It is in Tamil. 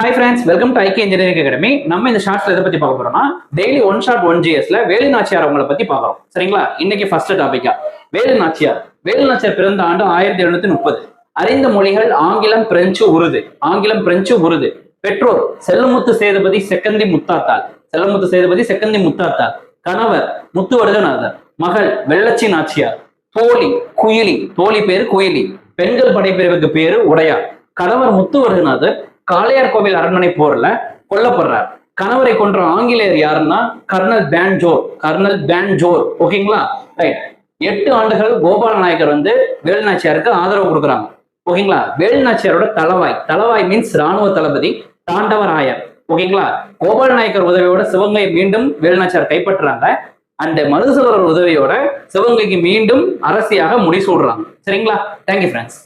Hi friends, welcome to IK Engineering Academy. நம்ம இந்த ஷார்ட்ஸ்ல எதை பத்தி பார்க்க போறோம்னா டெய்லி ஒன் ஷார்ட் ஒன் ஜிஎஸ்ல வேலு நாச்சியார் அவங்கள பத்தி பார்க்கறோம். சரிங்களா? இன்னைக்கு ஃபர்ஸ்ட் டாபிக்கா வேலு நாச்சியார். வேலு நாச்சியார் பிறந்த ஆண்டு 1730. அறிந்த மொழிகள் ஆங்கிலம், பிரெஞ்சு, உருது. ஆங்கிலம், பிரெஞ்சு, உருது. பெற்றோர் செல்லமுத்து சேதுபதி செகந்தி முத்தாத்தாள். செல்லமுத்து சேதுபதி செகந்தி முத்தாத்தாள். கணவர் முத்துவடுகநாதர். மகள் வெள்ளச்சி நாச்சியார். தோழி குயிலி. தோழி பேரு குயிலி. பெண்கள் படைப்பிரிவுக்கு பேரு உடையார். கணவர் முத்துவடுகநாதர் காளையார் கோவில் அரண்மனை போர்ல கொல்லப்படுறார். கணவரை கொன்ற ஆங்கிலேயர் யாருன்னா கர்னல் பேன்ஜோர். கர்னல் பேன்ஜோர். ஓகேங்களா? ரைட். 8 ஆண்டுகள் கோபால நாயக்கர் வேலு நாச்சியாருக்கு ஆதரவு கொடுக்குறாங்க. ஓகேங்களா? வேலு நாச்சியாரோட தளவாய் மீன்ஸ் ராணுவ தளபதி தாண்டவராயர். ஓகேங்களா? கோபால நாயக்கர் உதவியோட சிவகங்கை மீண்டும் வேலு நாச்சியார் கைப்பற்றுறாங்க. அண்ட் மருதுசகோதரர் உதவியோட சிவகங்கைக்கு மீண்டும் அரசியாக முடிசூடுறாங்க. சரிங்களா? Thank you friends.